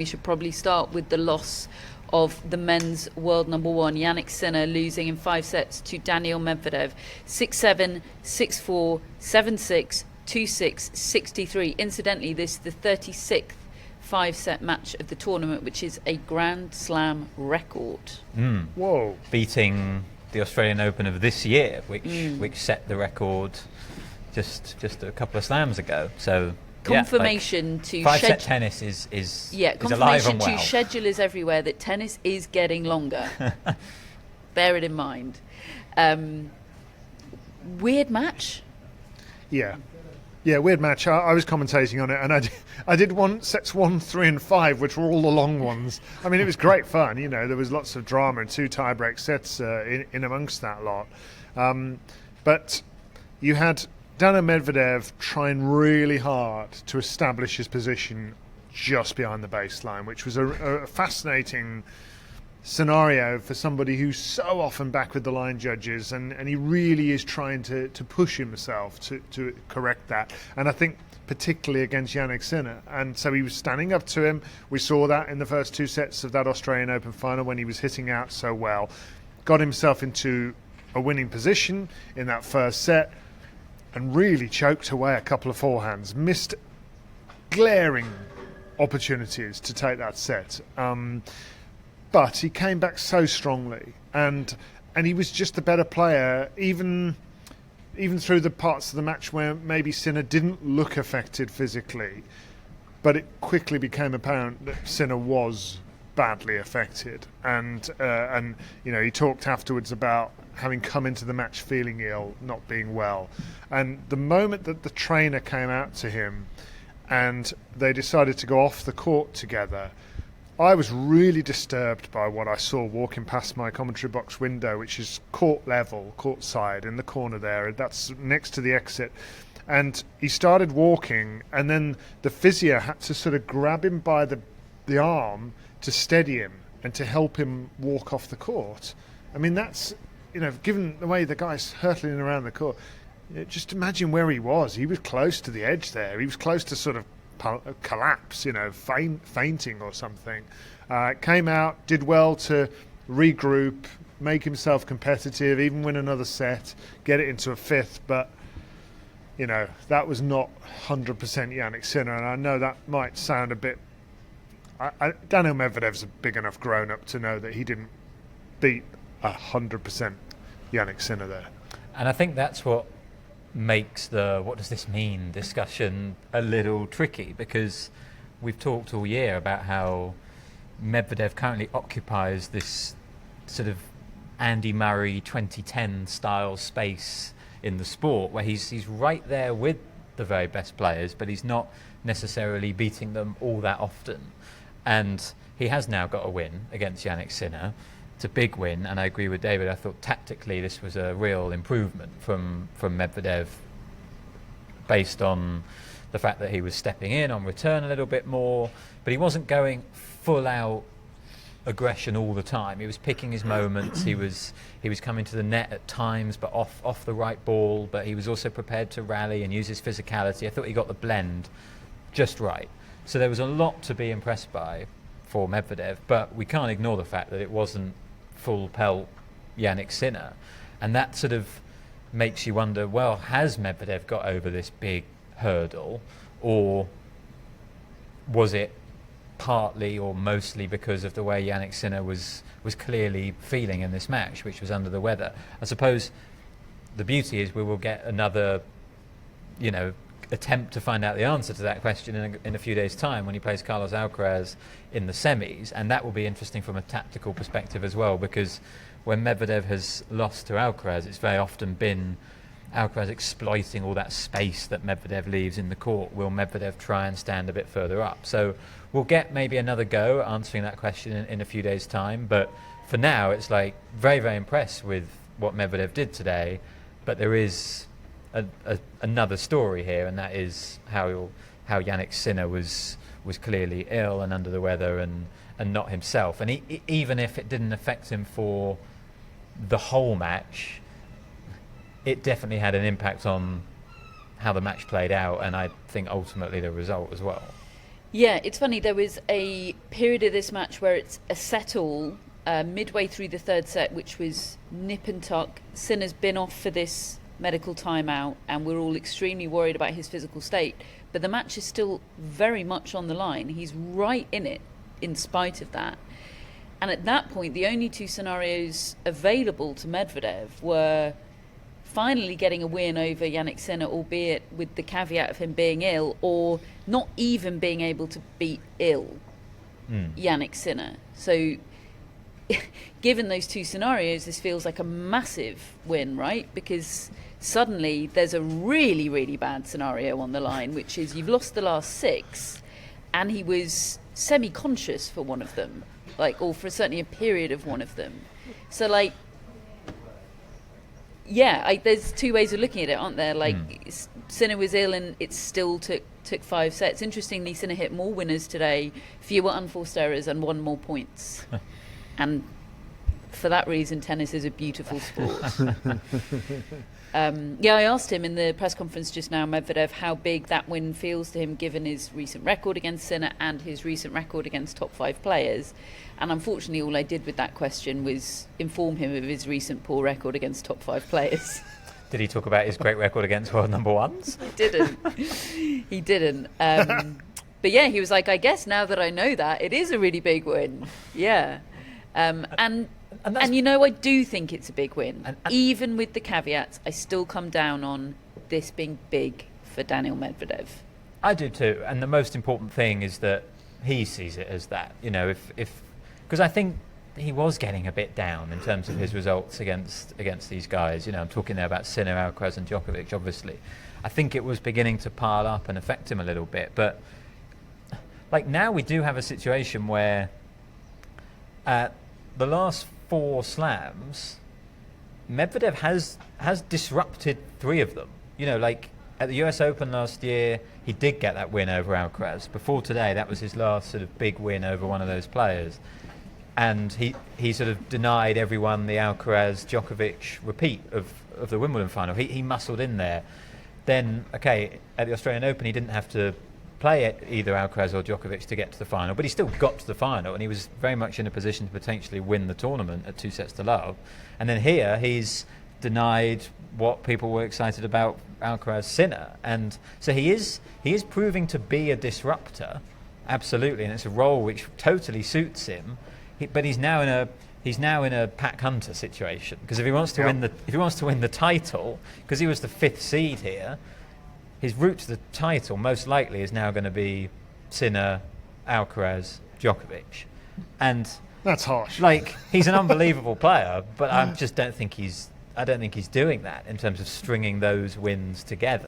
We should probably start with the loss of the men's world number one, Jannik Sinner, losing in 5 sets to Daniil Medvedev. 6-7, 6-4, 7-6, 2-6, 6-3. Incidentally, this is the 36th 5-set match of the tournament, which is a Grand Slam record. Whoa. Beating the Australian Open of this year, which set the record just a couple of slams ago. So confirmation to 5-set tennis is confirmation alive and well. to schedulers everywhere that tennis is getting longer. Bear it in mind. Weird match. Yeah, weird match. I was commentating on it, and I did sets 1, 3, and 5, which were all the long ones. I mean, it was great fun. You know, there was lots of drama and 2 tie-break sets in amongst that lot. But you had Daniil Medvedev trying really hard to establish his position just behind the baseline, which was a fascinating scenario for somebody who's so often back with the line judges, and he really is trying to push himself to correct that. And I think particularly against Jannik Sinner. And so he was standing up to him. We saw that in the first 2 sets of that Australian Open final when he was hitting out so well. Got himself into a winning position in that first set and really choked away a couple of forehands. Missed glaring opportunities to take that set. But he came back so strongly, and he was just a better player, even through the parts of the match where maybe Sinner didn't look affected physically, but it quickly became apparent that Sinner was badly affected, and you know, he talked afterwards about having come into the match feeling ill, not being well, and the moment that the trainer came out to him and they decided to go off the court together, I was really disturbed by what I saw walking past my commentary box window, which is court level, court side, in the corner there. That's next to the exit. And he started walking, and then the physio had to sort of grab him by the arm to steady him and to help him walk off the court. I mean, that's, you know, given the way the guy's hurtling around the court, just imagine where he was. He was close to the edge there. He was close to sort of collapse, you know, fainting or something. Came out, did well to regroup, make himself competitive, even win another set, get it into a 5th, but you know, that was not 100% Jannik Sinner, and I know that might sound a bit... Daniil Medvedev's a big enough grown-up to know that he didn't beat 100% Jannik Sinner there. And I think that's what makes the what does this mean discussion a little tricky, because we've talked all year about how Medvedev currently occupies this sort of Andy Murray 2010 style space in the sport, where he's right there with the very best players, but he's not necessarily beating them all that often. And he has now got a win against Jannik Sinner. It's a big win, and I agree with David. I thought tactically this was a real improvement from Medvedev, based on the fact that he was stepping in on return a little bit more, but he wasn't going full out aggression all the time. He was picking his moments. He was coming to the net at times, but off the right ball, but he was also prepared to rally and use his physicality. I thought he got the blend just right. So there was a lot to be impressed by for Medvedev, but we can't ignore the fact that it wasn't full pelt Jannik Sinner, and that sort of makes you wonder, well, has Medvedev got over this big hurdle, or was it partly or mostly because of the way Jannik Sinner was clearly feeling in this match, which was under the weather? I suppose the beauty is we will get another, you know, attempt to find out the answer to that question in a few days' time when he plays Carlos Alcaraz in the semis, and that will be interesting from a tactical perspective as well, because when Medvedev has lost to Alcaraz, it's very often been Alcaraz exploiting all that space that Medvedev leaves in the court. Will Medvedev try and stand a bit further up? So we'll get maybe another go at answering that question in a few days' time, but for now it's like very, very impressed with what Medvedev did today, but there is another story here, and that is how Jannik Sinner was clearly ill and under the weather and not himself. And even if it didn't affect him for the whole match, it definitely had an impact on how the match played out, and I think ultimately the result as well. Yeah, it's funny. There was a period of this match where it's a set all midway through the third set, which was nip and tuck. Sinner's been off for this medical timeout, and we're all extremely worried about his physical state. But the match is still very much on the line. He's right in it, in spite of that. And at that point, the only two scenarios available to Medvedev were finally getting a win over Jannik Sinner, albeit with the caveat of him being ill, or not even being able to beat ill Jannik Sinner. So given those two scenarios, this feels like a massive win, right? Because suddenly there's a really, really bad scenario on the line, which is you've lost the last 6, and he was semi-conscious for one of them, or for certainly a period of one of them. So, there's two ways of looking at it, aren't there? Sinner was ill, and it still took 5 sets. Interestingly, Sinner hit more winners today, fewer unforced errors, and won more points. And for that reason, tennis is a beautiful sport. I asked him in the press conference just now, Medvedev, how big that win feels to him given his recent record against Sinner and his recent record against top 5 players. And unfortunately, all I did with that question was inform him of his recent poor record against top 5 players. Did he talk about his great record against world number ones? He didn't. But yeah, he was like, I guess now that I know that, it is a really big win. Yeah. And I do think it's a big win. And even with the caveats, I still come down on this being big for Daniil Medvedev. I do too. And the most important thing is that he sees it as that. Because I think he was getting a bit down in terms of his results against these guys. I'm talking there about Sinner, Alcaraz and Djokovic, obviously. I think it was beginning to pile up and affect him a little bit. But now we do have a situation where the last 4 slams, Medvedev has disrupted 3 of them. At the US Open last year, he did get that win over Alcaraz. Before today, that was his last sort of big win over one of those players. And he sort of denied everyone the Alcaraz-Djokovic repeat of the Wimbledon final. He muscled in there. Then, at the Australian Open, he didn't have to play either Alcaraz or Djokovic to get to the final, but he still got to the final, and he was very much in a position to potentially win the tournament at 2 sets to love. And then here, he's denied what people were excited about Alcaraz Sinner, and so he is proving to be a disruptor, absolutely, and it's a role which totally suits him. But he's now in a pack hunter situation, because if he wants to win the title, because he was the 5th seed here, his route to the title most likely is now going to be Sinner, Alcaraz, Djokovic, and that's harsh. He's an unbelievable player, but I just don't think he's doing that in terms of stringing those wins together.